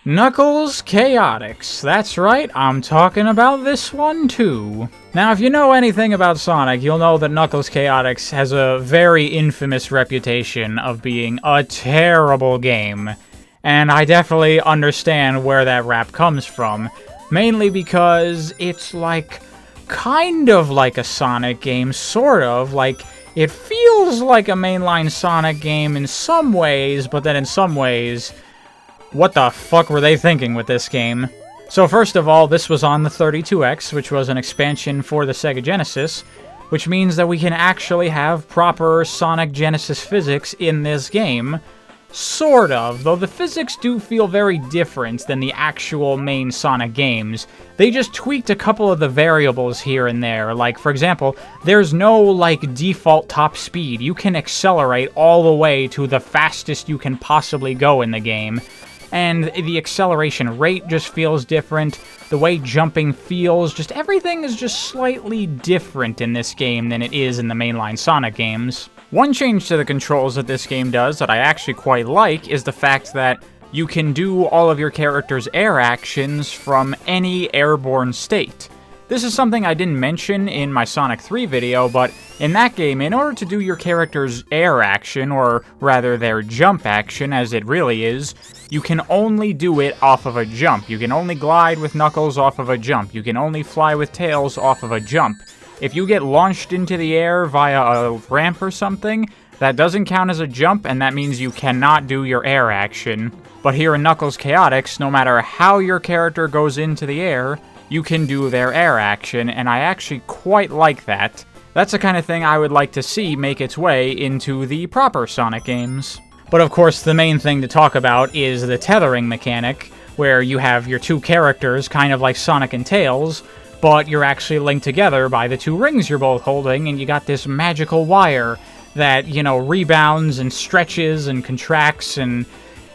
Knuckles Chaotix. That's right, I'm talking about this one too. Now, if you know anything about Sonic, you'll know that Knuckles Chaotix has a very infamous reputation of being a terrible game. And I definitely understand where that rap comes from. Mainly because it's like, kind of like a Sonic game, sort of. Like, it feels like a mainline Sonic game in some ways, but then in some ways, what the fuck were they thinking with this game? So first of all, this was on the 32X, which was an expansion for the Sega Genesis, which means that we can actually have proper Sonic Genesis physics in this game. Sort of, though the physics do feel very different than the actual main Sonic games. They just tweaked a couple of the variables here and there. Like, for example, there's no, like, default top speed. You can accelerate all the way to the fastest you can possibly go in the game. And the acceleration rate just feels different, the way jumping feels, just everything is just slightly different in this game than it is in the mainline Sonic games. One change to the controls that this game does that I actually quite like is the fact that you can do all of your character's air actions from any airborne state. This is something I didn't mention in my Sonic 3 video, but in that game, in order to do your character's air action, or rather their jump action as it really is, you can only do it off of a jump. You can only glide with Knuckles off of a jump. You can only fly with Tails off of a jump. If you get launched into the air via a ramp or something, that doesn't count as a jump, and that means you cannot do your air action. But here in Knuckles Chaotix, no matter how your character goes into the air, you can do their air action, and I actually quite like that. That's the kind of thing I would like to see make its way into the proper Sonic games. But of course, the main thing to talk about is the tethering mechanic, where you have your two characters, kind of like Sonic and Tails, but you're actually linked together by the two rings you're both holding, and you got this magical wire that, you know, rebounds and stretches and contracts, and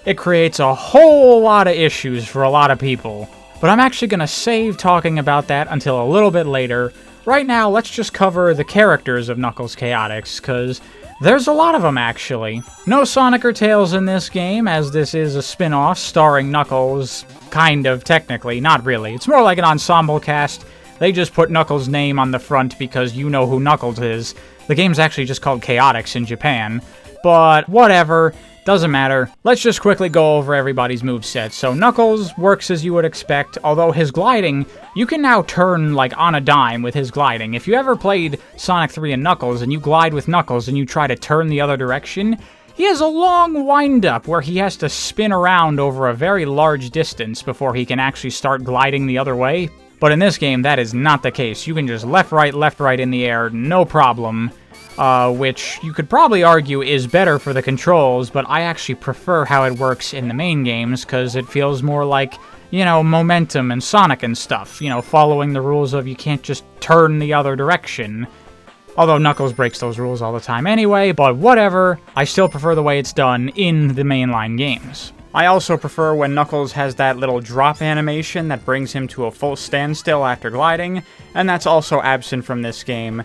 it creates a whole lot of issues for a lot of people. But I'm actually going to save talking about that until a little bit later. Right now, let's just cover the characters of Knuckles Chaotix, because there's a lot of them, actually. No Sonic or Tails in this game, as this is a spin-off starring Knuckles, kind of, technically, not really. It's more like an ensemble cast. They just put Knuckles' name on the front because you know who Knuckles is. The game's actually just called Chaotix in Japan. But whatever, doesn't matter. Let's just quickly go over everybody's moveset. So Knuckles works as you would expect, although his gliding, you can now turn like on a dime with his gliding. If you ever played Sonic 3 and Knuckles, and you glide with Knuckles and you try to turn the other direction, he has a long wind-up where he has to spin around over a very large distance before he can actually start gliding the other way. But in this game, that is not the case. You can just left, right in the air, no problem. Which you could probably argue is better for the controls, but I actually prefer how it works in the main games, because it feels more like, you know, momentum and Sonic and stuff, you know, following the rules of you can't just turn the other direction. Although Knuckles breaks those rules all the time anyway, but whatever, I still prefer the way it's done in the mainline games. I also prefer when Knuckles has that little drop animation that brings him to a full standstill after gliding, and that's also absent from this game.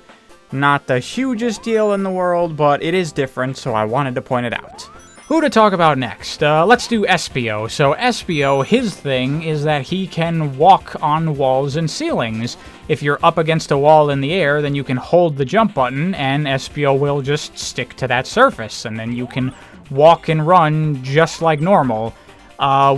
Not the hugest deal in the world, but it is different, so I wanted to point it out. Who to talk about next? Let's do Espio. So Espio, his thing is that he can walk on walls and ceilings. If you're up against a wall in the air, then you can hold the jump button, and Espio will just stick to that surface, and then you can walk and run just like normal.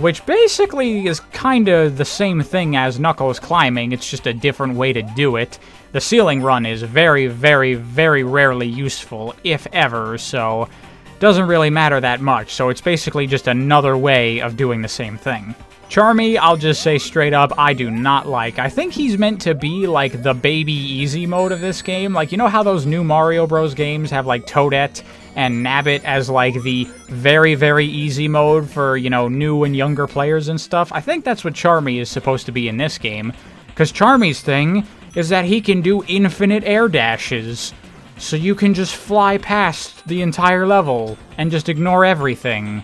Which basically is kind of the same thing as Knuckles climbing, it's just a different way to do it. The ceiling run is very, very, very rarely useful, if ever, so doesn't really matter that much, so it's basically just another way of doing the same thing. Charmy, I'll just say straight up, I do not like. I think he's meant to be, like, the baby easy mode of this game. Like, you know how those new Mario Bros. Games have, like, Toadette and Nabbit as, like, the very, very easy mode for, you know, new and younger players and stuff? I think that's what Charmy is supposed to be in this game, because Charmy's thing is that he can do infinite air dashes. So you can just fly past the entire level and just ignore everything.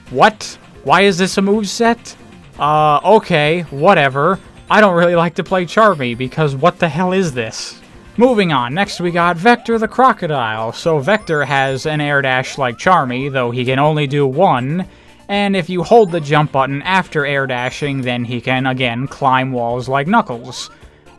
What? Why is this a moveset? Okay, whatever. I don't really like to play Charmy, because what the hell is this? Moving on, next we got Vector the Crocodile. So Vector has an air dash like Charmy, though he can only do one, and if you hold the jump button after air dashing, then he can, again, climb walls like Knuckles.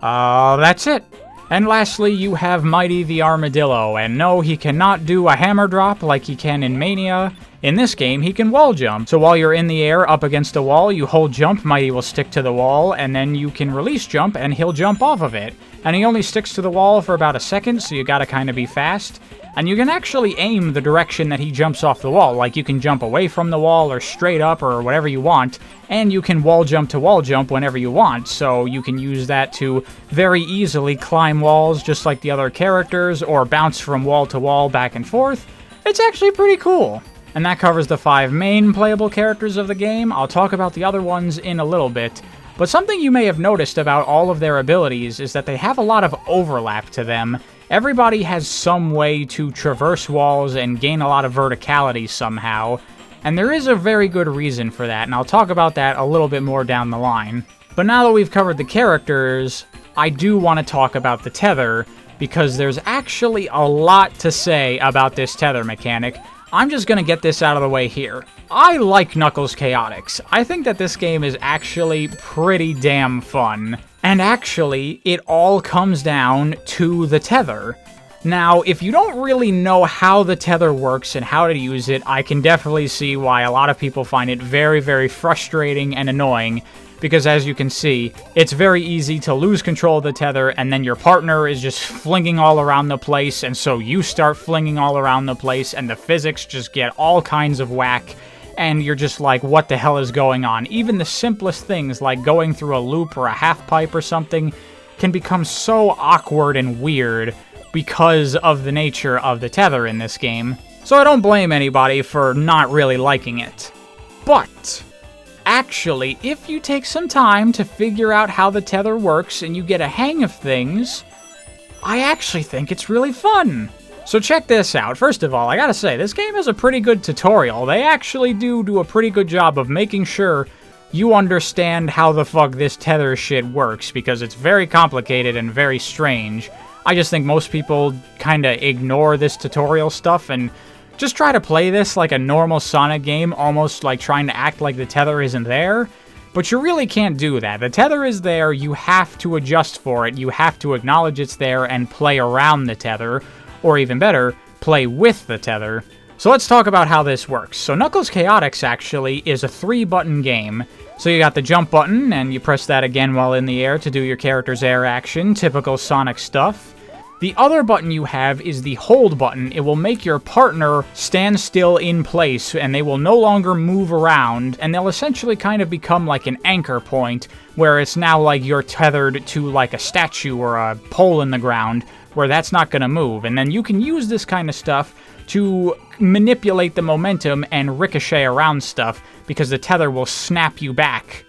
That's it. And lastly, you have Mighty the Armadillo, and no, he cannot do a hammer drop like he can in Mania. In this game, he can wall jump. So while you're in the air up against a wall, you hold jump, Mighty will stick to the wall, and then you can release jump, and he'll jump off of it. And he only sticks to the wall for about a second, so you gotta kinda be fast. And you can actually aim the direction that he jumps off the wall, like you can jump away from the wall or straight up or whatever you want, and you can wall jump to wall jump whenever you want, so you can use that to very easily climb walls just like the other characters, or bounce from wall to wall back and forth. It's actually pretty cool. And that covers the 5 main playable characters of the game. I'll talk about the other ones in a little bit. But something you may have noticed about all of their abilities is that they have a lot of overlap to them. Everybody has some way to traverse walls and gain a lot of verticality somehow, and there is a very good reason for that, and I'll talk about that a little bit more down the line. But now that we've covered the characters, I do want to talk about the tether, because there's actually a lot to say about this tether mechanic. I'm just going to get this out of the way here. I like Knuckles Chaotix. I think that this game is actually pretty damn fun. And actually, it all comes down to the tether. Now, if you don't really know how the tether works and how to use it, I can definitely see why a lot of people find it very, very frustrating and annoying. Because as you can see, it's very easy to lose control of the tether, and then your partner is just flinging all around the place, and so you start flinging all around the place, and the physics just get all kinds of whack, and you're just like, what the hell is going on? Even the simplest things, like going through a loop or a half pipe or something, can become so awkward and weird because of the nature of the tether in this game. So I don't blame anybody for not really liking it. But actually, if you take some time to figure out how the tether works and you get a hang of things, I actually think it's really fun. So check this out. First of all, I gotta say, this game has a pretty good tutorial. They actually do a pretty good job of making sure you understand how the fuck this tether shit works, because it's very complicated and very strange. I just think most people kinda ignore this tutorial stuff and just try to play this like a normal Sonic game, almost like trying to act like the tether isn't there. But you really can't do that. The tether is there, you have to adjust for it, you have to acknowledge it's there and play around the tether, or even better, play with the tether. So let's talk about how this works. So Knuckles Chaotix actually is a 3-button game. So you got the jump button, and you press that again while in the air to do your character's air action, typical Sonic stuff. The other button you have is the hold button. It will make your partner stand still in place, and they will no longer move around, and they'll essentially kind of become like an anchor point, where it's now like you're tethered to like a statue or a pole in the ground, where that's not going to move. And then you can use this kind of stuff to manipulate the momentum and ricochet around stuff, because the tether will snap you back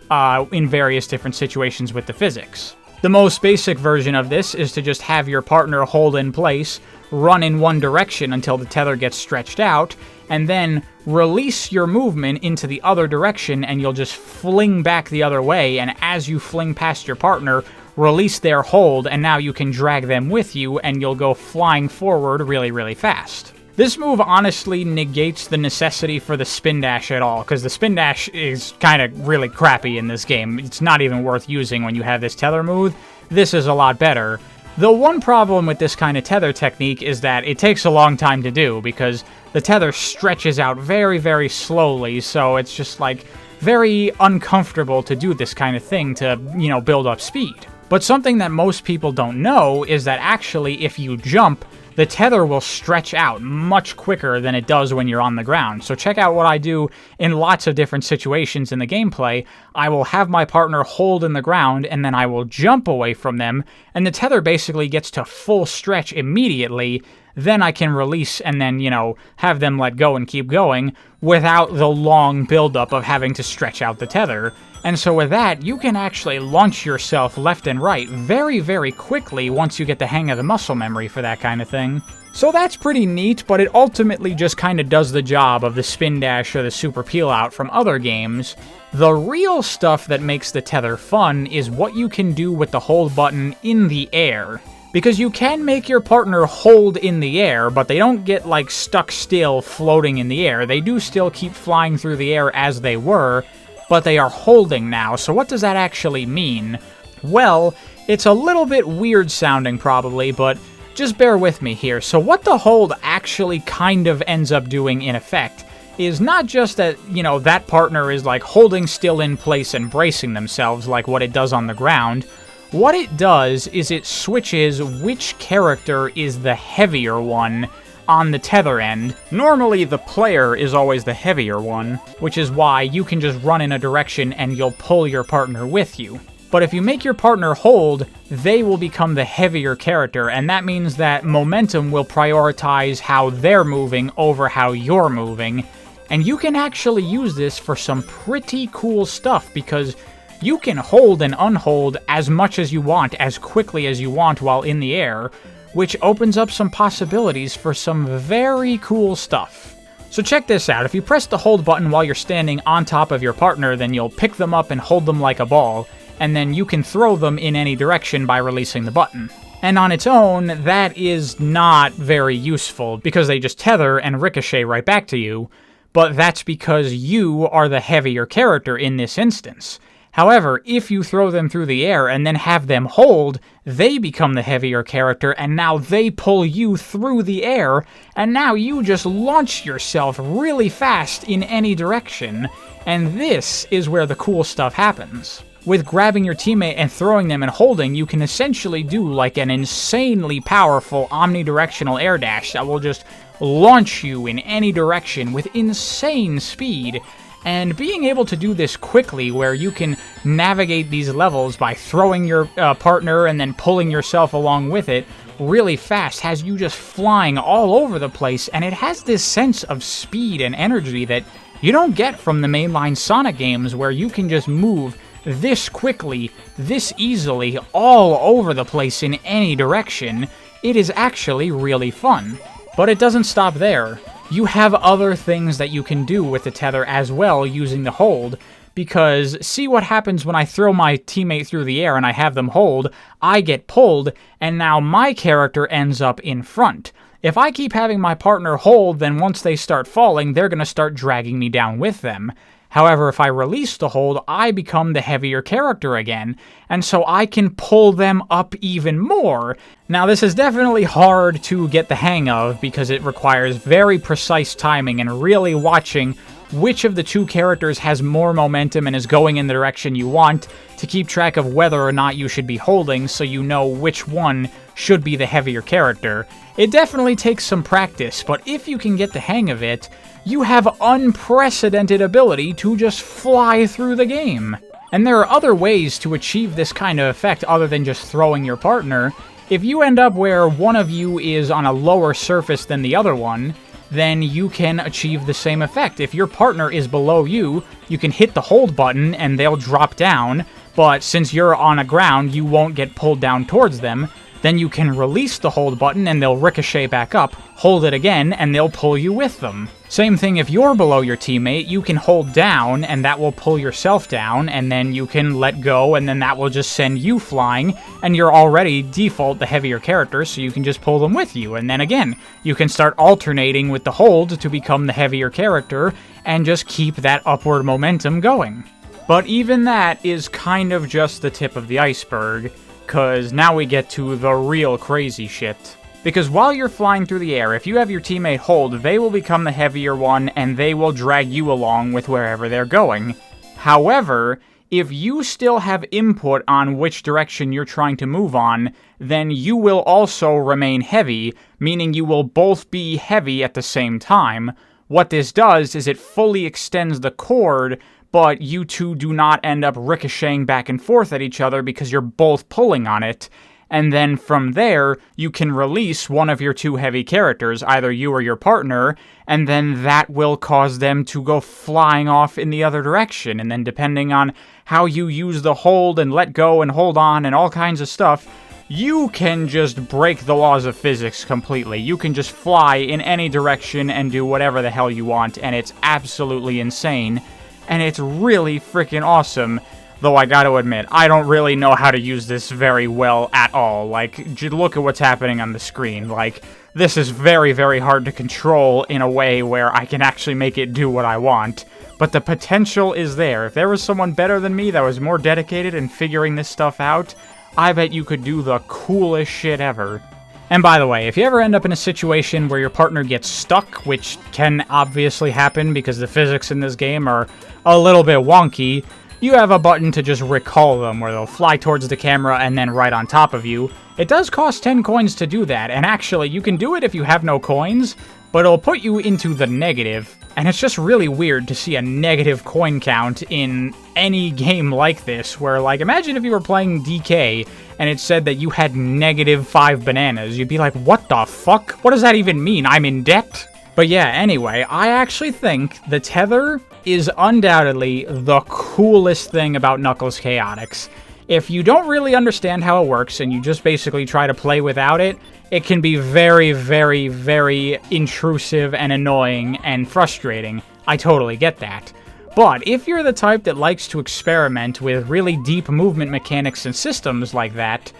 in various different situations with the physics. The most basic version of this is to just have your partner hold in place, run in one direction until the tether gets stretched out, and then release your movement into the other direction, and you'll just fling back the other way, and as you fling past your partner, release their hold, and now you can drag them with you, and you'll go flying forward really, really fast. This move honestly negates the necessity for the spin dash at all, because the spin dash is kind of really crappy in this game. It's not even worth using when you have this tether move. This is a lot better. The one problem with this kind of tether technique is that it takes a long time to do, because the tether stretches out very, very slowly, so it's just like very uncomfortable to do this kind of thing to, you know, build up speed. But something that most people don't know is that actually if you jump, the tether will stretch out much quicker than it does when you're on the ground. So check out what I do in lots of different situations in the gameplay. I will have my partner hold in the ground, and then I will jump away from them, and the tether basically gets to full stretch immediately. Then I can release and then, you know, have them let go and keep going without the long buildup of having to stretch out the tether. And so with that, you can actually launch yourself left and right very, very quickly once you get the hang of the muscle memory for that kind of thing. So that's pretty neat, but it ultimately just kind of does the job of the spin dash or the super peel out from other games. The real stuff that makes the tether fun is what you can do with the hold button in the air. Because you can make your partner hold in the air, but they don't get, like, stuck still floating in the air. They do still keep flying through the air as they were, but they are holding now. So what does that actually mean? Well, it's a little bit weird sounding probably, but just bear with me here. So what the hold actually kind of ends up doing in effect is not just that, you know, that partner is, like, holding still in place and bracing themselves like what it does on the ground. What it does is it switches which character is the heavier one on the tether end. Normally, the player is always the heavier one, which is why you can just run in a direction and you'll pull your partner with you. But if you make your partner hold, they will become the heavier character, and that means that momentum will prioritize how they're moving over how you're moving. And you can actually use this for some pretty cool stuff, because you can hold and unhold as much as you want, as quickly as you want while in the air, which opens up some possibilities for some very cool stuff. So check this out. If you press the hold button while you're standing on top of your partner, then you'll pick them up and hold them like a ball, and then you can throw them in any direction by releasing the button. And on its own, that is not very useful, because they just tether and ricochet right back to you, but that's because you are the heavier character in this instance. However, if you throw them through the air and then have them hold, they become the heavier character, and now they pull you through the air, and now you just launch yourself really fast in any direction. And this is where the cool stuff happens. With grabbing your teammate and throwing them and holding, you can essentially do like an insanely powerful omnidirectional air dash that will just launch you in any direction with insane speed. And being able to do this quickly, where you can navigate these levels by throwing your partner and then pulling yourself along with it really fast, has you just flying all over the place, and it has this sense of speed and energy that you don't get from the mainline Sonic games, where you can just move this quickly, this easily, all over the place in any direction. It is actually really fun. But it doesn't stop there. You have other things that you can do with the tether as well using the hold, because see what happens when I throw my teammate through the air and I have them hold, I get pulled, and now my character ends up in front. If I keep having my partner hold, then once they start falling, they're going to start dragging me down with them. However, if I release the hold, I become the heavier character again, and so I can pull them up even more. Now, this is definitely hard to get the hang of, because it requires very precise timing and really watching which of the two characters has more momentum and is going in the direction you want, to keep track of whether or not you should be holding, so you know which one should be the heavier character. It definitely takes some practice, but if you can get the hang of it, you have unprecedented ability to just fly through the game. And there are other ways to achieve this kind of effect other than just throwing your partner. If you end up where one of you is on a lower surface than the other one, then you can achieve the same effect. If your partner is below you, you can hit the hold button and they'll drop down, but since you're on a ground, you won't get pulled down towards them. Then you can release the hold button and they'll ricochet back up, hold it again, and they'll pull you with them. Same thing if you're below your teammate, you can hold down and that will pull yourself down, and then you can let go and then that will just send you flying, and you're already default the heavier character, so you can just pull them with you. And then again, you can start alternating with the hold to become the heavier character and just keep that upward momentum going. But even that is kind of just the tip of the iceberg, because now we get to the real crazy shit. Because while you're flying through the air, if you have your teammate hold, they will become the heavier one and they will drag you along with wherever they're going. However, if you still have input on which direction you're trying to move on, then you will also remain heavy, meaning you will both be heavy at the same time. What this does is it fully extends the cord, but you two do not end up ricocheting back and forth at each other because you're both pulling on it. And then from there, you can release one of your two heavy characters, either you or your partner, and then that will cause them to go flying off in the other direction. And then depending on how you use the hold and let go and hold on and all kinds of stuff, you can just break the laws of physics completely. You can just fly in any direction and do whatever the hell you want, and it's absolutely insane. And it's really freaking awesome. Though I gotta admit, I don't really know how to use this very well at all. Like, look at what's happening on the screen. Like, this is very, very hard to control in a way where I can actually make it do what I want. But the potential is there. If there was someone better than me that was more dedicated in figuring this stuff out, I bet you could do the coolest shit ever. And by the way, if you ever end up in a situation where your partner gets stuck, which can obviously happen because the physics in this game are a little bit wonky, you have a button to just recall them, where they'll fly towards the camera and then right on top of you. It does cost 10 coins to do that, and actually, you can do it if you have no coins, but it'll put you into the negative, and it's just really weird to see a negative coin count in any game like this, where, like, imagine if you were playing DK, and it said that you had -5 bananas. You'd be like, what the fuck? What does that even mean? I'm in debt? But yeah, anyway, I actually think the Tether is undoubtedly the coolest thing about Knuckles Chaotix. If you don't really understand how it works and you just basically try to play without it, it can be very, very, very intrusive and annoying and frustrating. I totally get that. But if you're the type that likes to experiment with really deep movement mechanics and systems like that,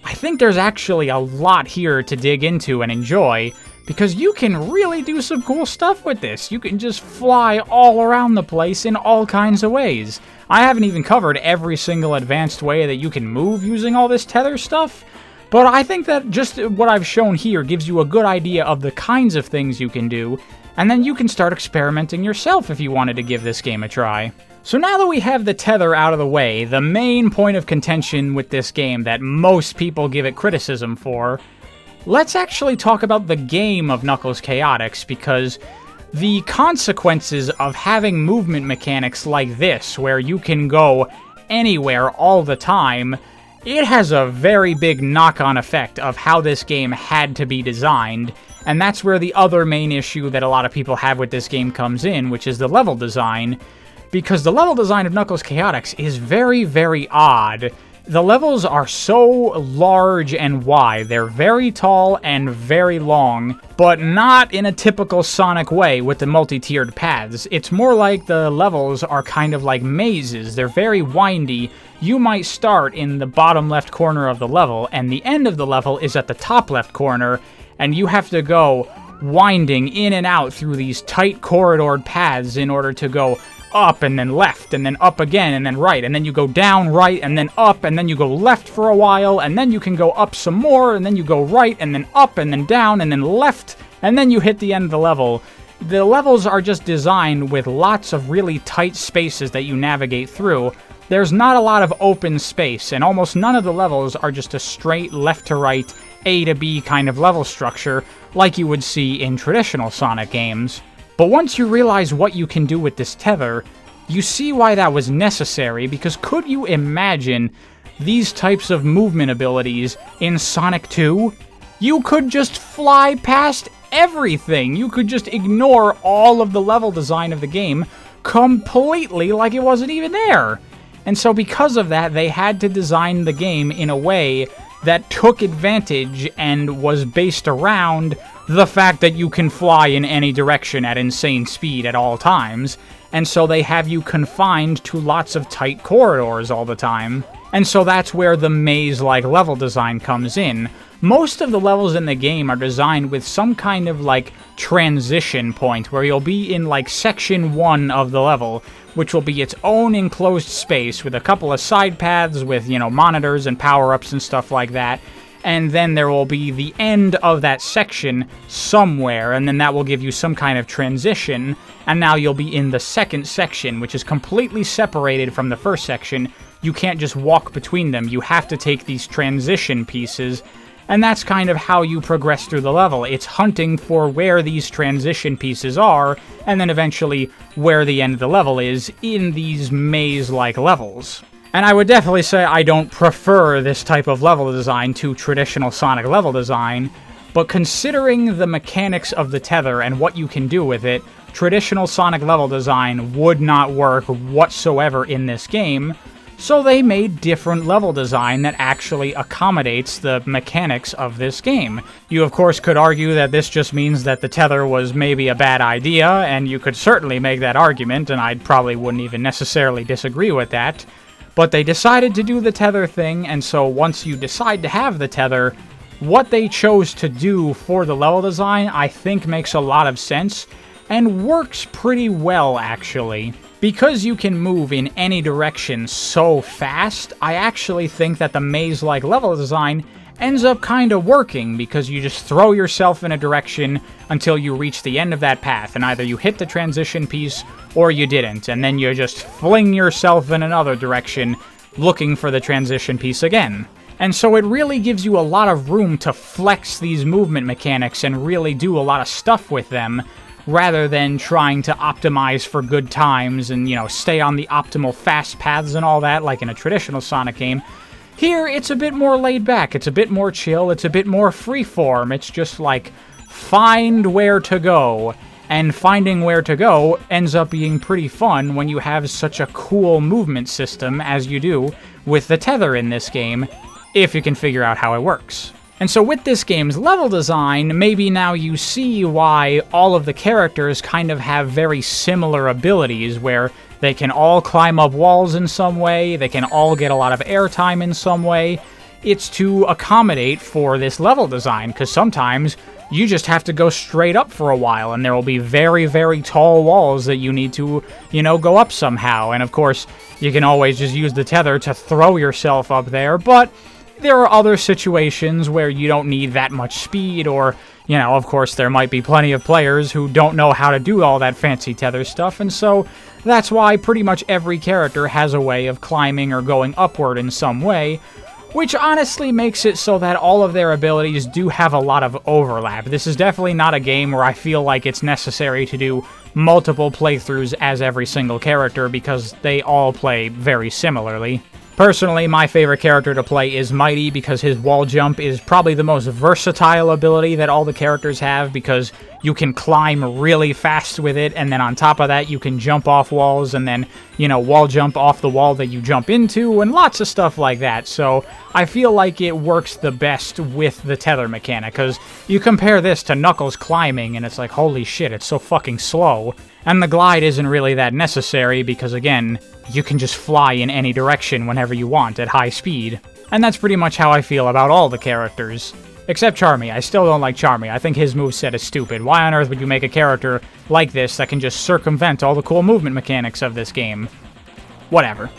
I think there's actually a lot here to dig into and enjoy, because you can really do some cool stuff with this. You can just fly all around the place in all kinds of ways. I haven't even covered every single advanced way that you can move using all this tether stuff, but I think that just what I've shown here gives you a good idea of the kinds of things you can do, and then you can start experimenting yourself if you wanted to give this game a try. So now that we have the tether out of the way, the main point of contention with this game that most people give it criticism for, let's actually talk about the game of Knuckles Chaotix, because the consequences of having movement mechanics like this, where you can go anywhere all the time, it has a very big knock-on effect of how this game had to be designed, and that's where the other main issue that a lot of people have with this game comes in, which is the level design, because the level design of Knuckles Chaotix is very, very odd. The levels are so large and wide. They're very tall and very long, but not in a typical Sonic way with the multi-tiered paths. It's more like the levels are kind of like mazes. They're very windy. You might start in the bottom left corner of the level, and the end of the level is at the top left corner, and you have to go winding in and out through these tight corridored paths in order to go up and then left and then up again and then right, and then you go down, right, and then up, and then you go left for a while, and then you can go up some more, and then you go right and then up and then down and then left, and then you hit the end of the level. The levels are just designed with lots of really tight spaces that you navigate through. There's not a lot of open space, and almost none of the levels are just a straight left to right, A to B kind of level structure like you would see in traditional Sonic games. But once you realize what you can do with this tether, you see why that was necessary, because could you imagine these types of movement abilities in Sonic 2? You could just fly past everything. You could just ignore all of the level design of the game completely like it wasn't even there. And so because of that, they had to design the game in a way that took advantage and was based around the fact that you can fly in any direction at insane speed at all times, and so they have you confined to lots of tight corridors all the time. And so that's where the maze-like level design comes in. Most of the levels in the game are designed with some kind of, like, transition point, where you'll be in, like, section 1 of the level, which will be its own enclosed space with a couple of side paths with, you know, monitors and power-ups and stuff like that. And then there will be the end of that section somewhere, and then that will give you some kind of transition, and now you'll be in the second section, which is completely separated from the first section. You can't just walk between them. You have to take these transition pieces, and that's kind of how you progress through the level. It's hunting for where these transition pieces are, and then eventually where the end of the level is in these maze-like levels. And I would definitely say I don't prefer this type of level design to traditional Sonic level design, but considering the mechanics of the tether and what you can do with it, traditional Sonic level design would not work whatsoever in this game, so they made different level design that actually accommodates the mechanics of this game. You of course could argue that this just means that the tether was maybe a bad idea, and you could certainly make that argument, and I probably wouldn't even necessarily disagree with that. But they decided to do the tether thing, and so once you decide to have the tether, what they chose to do for the level design, I think makes a lot of sense, and works pretty well, actually. Because you can move in any direction so fast, I actually think that the maze-like level design ends up kinda working, because you just throw yourself in a direction until you reach the end of that path, and either you hit the transition piece, or you didn't, and then you just fling yourself in another direction, looking for the transition piece again. And so it really gives you a lot of room to flex these movement mechanics and really do a lot of stuff with them, rather than trying to optimize for good times and, stay on the optimal fast paths and all that like in a traditional Sonic game. Here, it's a bit more laid back, it's a bit more chill, it's a bit more freeform. It's just like, find where to go. And finding where to go ends up being pretty fun when you have such a cool movement system as you do with the tether in this game, if you can figure out how it works. And so with this game's level design, maybe now you see why all of the characters kind of have very similar abilities, where they can all climb up walls in some way, they can all get a lot of airtime in some way. It's to accommodate for this level design, because sometimes you just have to go straight up for a while, and there will be very, very tall walls that you need to, go up somehow. And of course, you can always just use the tether to throw yourself up there, but there are other situations where you don't need that much speed, or, of course there might be plenty of players who don't know how to do all that fancy tether stuff, and so that's why pretty much every character has a way of climbing or going upward in some way, which honestly makes it so that all of their abilities do have a lot of overlap. This is definitely not a game where I feel like it's necessary to do multiple playthroughs as every single character, because they all play very similarly. Personally, my favorite character to play is Mighty, because his wall jump is probably the most versatile ability that all the characters have, because you can climb really fast with it, and then on top of that you can jump off walls, and then, wall jump off the wall that you jump into, and lots of stuff like that. So I feel like it works the best with the tether mechanic, because you compare this to Knuckles climbing, and it's like, holy shit, it's so fucking slow. And the glide isn't really that necessary, because again, you can just fly in any direction whenever you want at high speed. And that's pretty much how I feel about all the characters. Except Charmy. I still don't like Charmy. I think his moveset is stupid. Why on earth would you make a character like this that can just circumvent all the cool movement mechanics of this game? Whatever.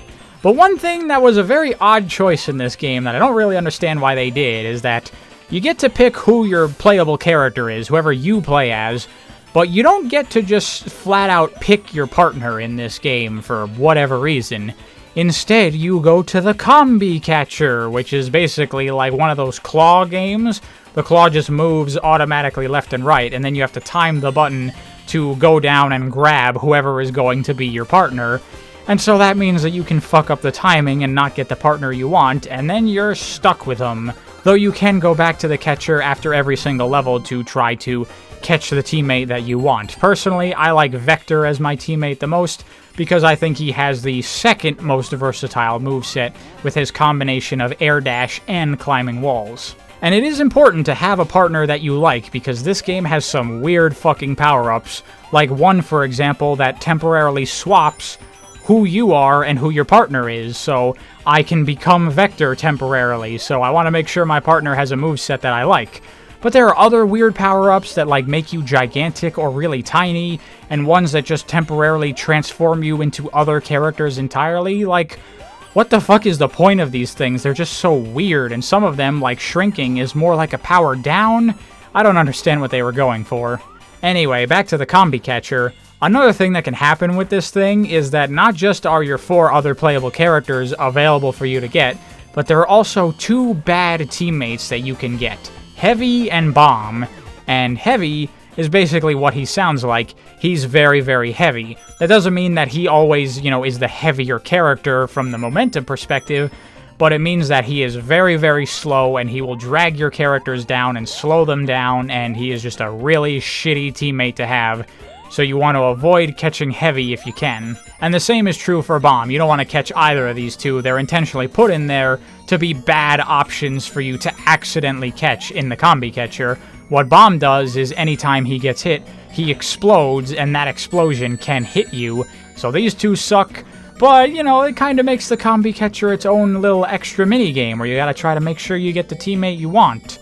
But one thing that was a very odd choice in this game that I don't really understand why they did is that you get to pick who your playable character is, whoever you play as, but you don't get to just flat out pick your partner in this game for whatever reason. Instead, you go to the combi catcher, which is basically like one of those claw games. The claw just moves automatically left and right, and then you have to time the button to go down and grab whoever is going to be your partner. And so that means that you can fuck up the timing and not get the partner you want, and then you're stuck with them. Though you can go back to the catcher after every single level to try to catch the teammate that you want. Personally, I like Vector as my teammate the most, because I think he has the second most versatile moveset with his combination of air dash and climbing walls. And it is important to have a partner that you like, because this game has some weird fucking power-ups, like one, for example, that temporarily swaps who you are and who your partner is, so I can become Vector temporarily, so I want to make sure my partner has a moveset that I like. But there are other weird power-ups that make you gigantic or really tiny, and ones that just temporarily transform you into other characters entirely. What the fuck is the point of these things? They're just so weird, and some of them, like shrinking, is more like a power down. I don't understand what they were going for. Anyway, back to the combi catcher. Another thing that can happen with this thing is that not just are your 4 other playable characters available for you to get, but there are also 2 bad teammates that you can get. Heavy and Bomb, and Heavy is basically what he sounds like. He's very, very heavy. That doesn't mean that he always, is the heavier character from the momentum perspective, but it means that he is very, very slow, and he will drag your characters down and slow them down, and he is just a really shitty teammate to have. So you want to avoid catching Heavy if you can. And the same is true for Bomb. You don't want to catch either of these two. They're intentionally put in there to be bad options for you to accidentally catch in the combi catcher. What Bomb does is anytime he gets hit, he explodes, and that explosion can hit you. So these two suck, But, you know, it kind of makes the Combi Catcher its own little extra mini-game where you gotta try to make sure you get the teammate you want.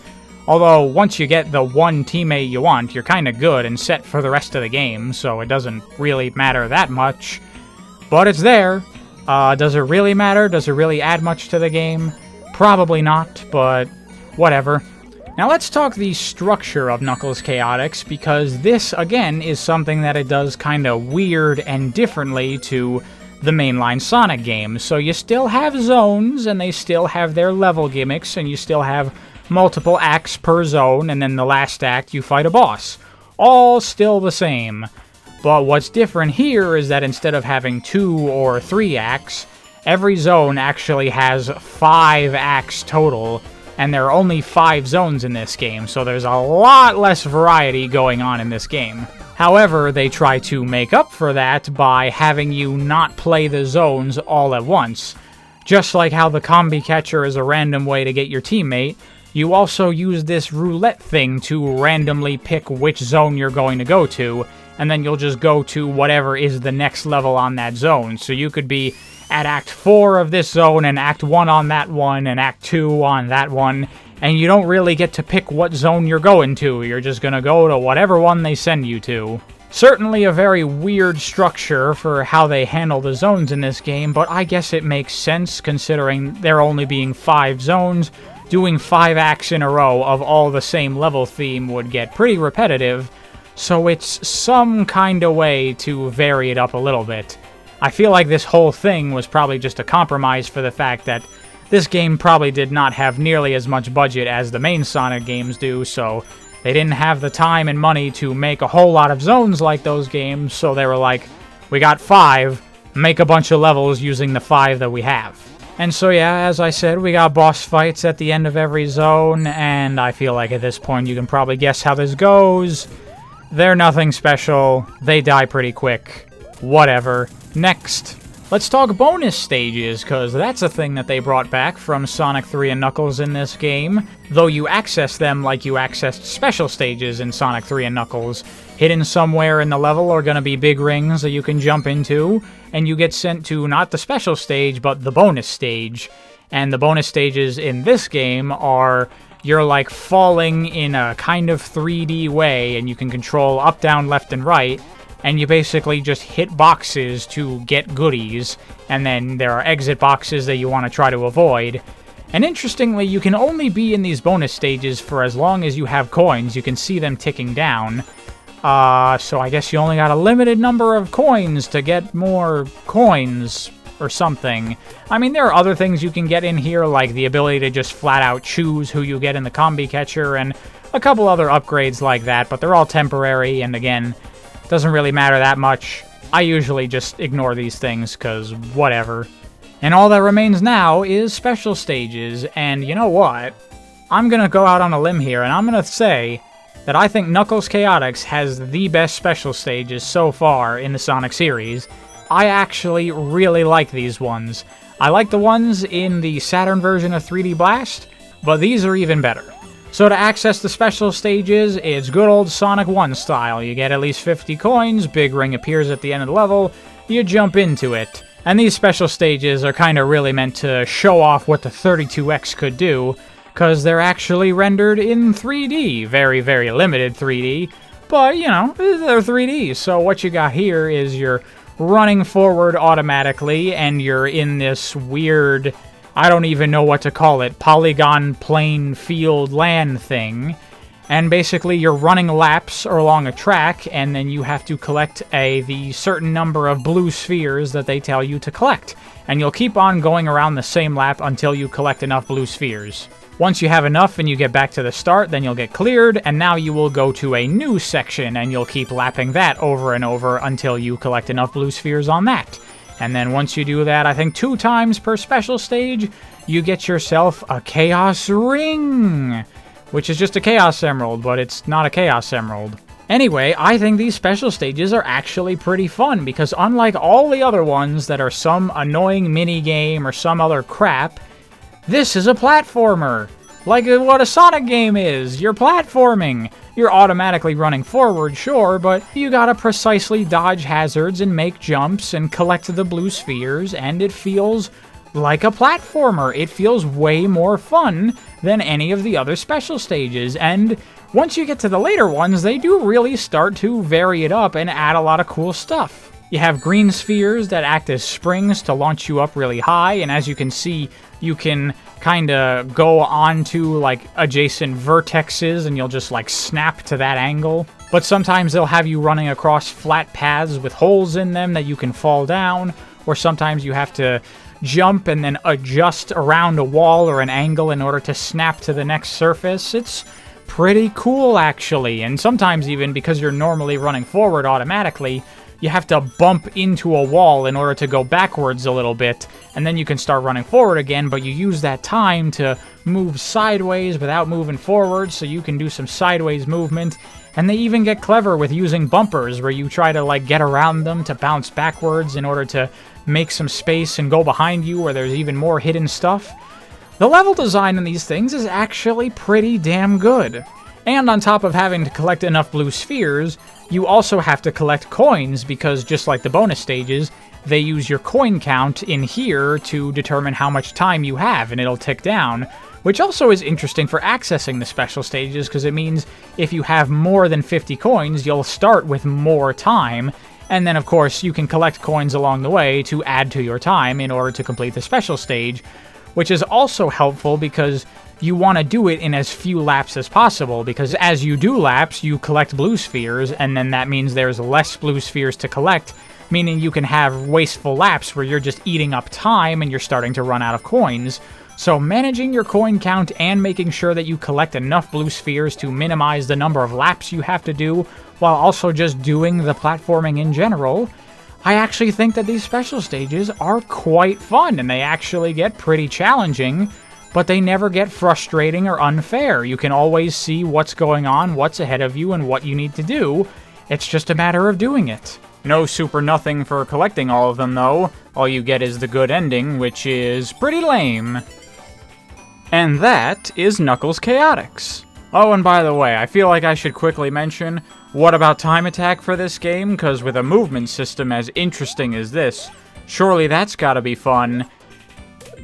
Although, once you get the one teammate you want, you're kind of good and set for the rest of the game, so it doesn't really matter that much. But it's there. Does it really matter? Does it really add much to the game? Probably not, but whatever. Now let's talk the structure of Knuckles Chaotix, because this, again, is something that it does kind of weird and differently to the mainline Sonic games. So you still have zones, and they still have their level gimmicks, and you still have multiple acts per zone, and then the last act you fight a boss. All still the same. But what's different here is that instead of having 2 or 3 acts, every zone actually has 5 acts total, and there are only 5 zones in this game, so there's a lot less variety going on in this game. However, they try to make up for that by having you not play the zones all at once. Just like how the Combi Catcher is a random way to get your teammate, you also use this roulette thing to randomly pick which zone you're going to go to, and then you'll just go to whatever is the next level on that zone. So you could be at Act 4 of this zone, and Act 1 on that one, and Act 2 on that one, and you don't really get to pick what zone you're going to. You're just gonna go to whatever one they send you to. Certainly a very weird structure for how they handle the zones in this game, but I guess it makes sense considering there only being 5 zones. Doing 5 acts in a row of all the same level theme would get pretty repetitive, so it's some kind of way to vary it up a little bit. I feel like this whole thing was probably just a compromise for the fact that this game probably did not have nearly as much budget as the main Sonic games do, so they didn't have the time and money to make a whole lot of zones like those games, so they were like, we got 5, make a bunch of levels using the 5 that we have. And so yeah, as I said, we got boss fights at the end of every zone, and I feel like at this point you can probably guess how this goes. They're nothing special, they die pretty quick, whatever. Next, let's talk bonus stages, because that's a thing that they brought back from Sonic 3 and Knuckles in this game, though you access them like you accessed special stages in Sonic 3 and Knuckles. Hidden somewhere in the level are going to be big rings that you can jump into, and you get sent to not the special stage, but the bonus stage. And the bonus stages in this game are, you're like falling in a kind of 3D way, and you can control up, down, left, and right, and you basically just hit boxes to get goodies, and then there are exit boxes that you want to try to avoid. And interestingly, you can only be in these bonus stages for as long as you have coins. You can see them ticking down. So I guess you only got a limited number of coins to get more coins or something. I mean, there are other things you can get in here, like the ability to just flat out choose who you get in the Combi Catcher, and a couple other upgrades like that, but they're all temporary, and again, doesn't really matter that much. I usually just ignore these things, cause whatever. And all that remains now is special stages, and you know what? I'm gonna go out on a limb here, and I'm gonna say that I think Knuckles Chaotix has the best special stages so far in the Sonic series. I actually really like these ones. I like the ones in the Saturn version of 3D Blast, but these are even better. So to access the special stages, it's good old Sonic 1 style. You get at least 50 coins, big ring appears at the end of the level, you jump into it. And these special stages are kind of really meant to show off what the 32X could do, because they're actually rendered in 3D. Very, very limited 3D, but, you know, they're 3D. So what you got here is you're running forward automatically, and you're in this weird, I don't even know what to call it, polygon plane field land thing. And basically you're running laps along a track, and then you have to collect the certain number of blue spheres that they tell you to collect. And you'll keep on going around the same lap until you collect enough blue spheres. Once you have enough and you get back to the start, then you'll get cleared, and now you will go to a new section, and you'll keep lapping that over and over until you collect enough blue spheres on that. And then once you do that, I think 2 times per special stage, you get yourself a Chaos Ring, which is just a Chaos Emerald, but it's not a Chaos Emerald. Anyway, I think these special stages are actually pretty fun, because unlike all the other ones that are some annoying mini-game or some other crap, this is a platformer. Like what a Sonic game is. You're platforming. You're automatically running forward, sure, but you gotta precisely dodge hazards and make jumps and collect the blue spheres, and it feels like a platformer. It feels way more fun than any of the other special stages, and once you get to the later ones, they do really start to vary it up and add a lot of cool stuff. You have green spheres that act as springs to launch you up really high, and as you can see, you can kinda go onto like adjacent vertexes and you'll just like snap to that angle. But sometimes they'll have you running across flat paths with holes in them that you can fall down, or sometimes you have to jump and then adjust around a wall or an angle in order to snap to the next surface. It's pretty cool, actually, and sometimes even because you're normally running forward automatically, you have to bump into a wall in order to go backwards a little bit, and then you can start running forward again, but you use that time to move sideways without moving forward, so you can do some sideways movement. And they even get clever with using bumpers, where you try to like get around them to bounce backwards in order to make some space and go behind you where there's even more hidden stuff. The level design in these things is actually pretty damn good. And on top of having to collect enough blue spheres, you also have to collect coins, because just like the bonus stages, they use your coin count in here to determine how much time you have, and it'll tick down, which also is interesting for accessing the special stages, because it means if you have more than 50 coins, you'll start with more time, and then of course you can collect coins along the way to add to your time in order to complete the special stage, which is also helpful because you want to do it in as few laps as possible, because as you do laps, you collect blue spheres, and then that means there's less blue spheres to collect, meaning you can have wasteful laps where you're just eating up time and you're starting to run out of coins. So managing your coin count and making sure that you collect enough blue spheres to minimize the number of laps you have to do, while also just doing the platforming in general, I actually think that these special stages are quite fun, and they actually get pretty challenging, but they never get frustrating or unfair. You can always see what's going on, what's ahead of you, and what you need to do. It's just a matter of doing it. No super nothing for collecting all of them, though. All you get is the good ending, which is pretty lame. And that is Knuckles Chaotix. Oh, and by the way, I feel like I should quickly mention, what about time attack for this game? Because with a movement system as interesting as this, surely that's gotta be fun.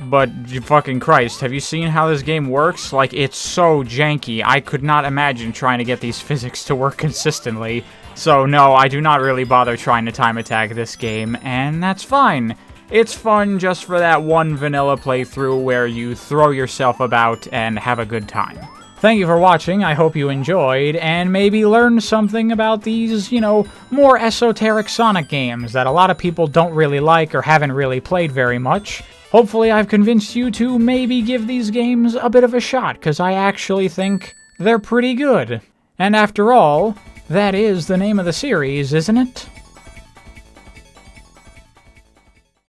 But, fucking Christ, have you seen how this game works? Like, it's so janky, I could not imagine trying to get these physics to work consistently. So no, I do not really bother trying to time attack this game, and that's fine. It's fun just for that one vanilla playthrough where you throw yourself about and have a good time. Thank you for watching, I hope you enjoyed, and maybe learned something about these, more esoteric Sonic games that a lot of people don't really like or haven't really played very much. Hopefully I've convinced you to maybe give these games a bit of a shot, because I actually think they're pretty good. And after all, that is the name of the series, isn't it?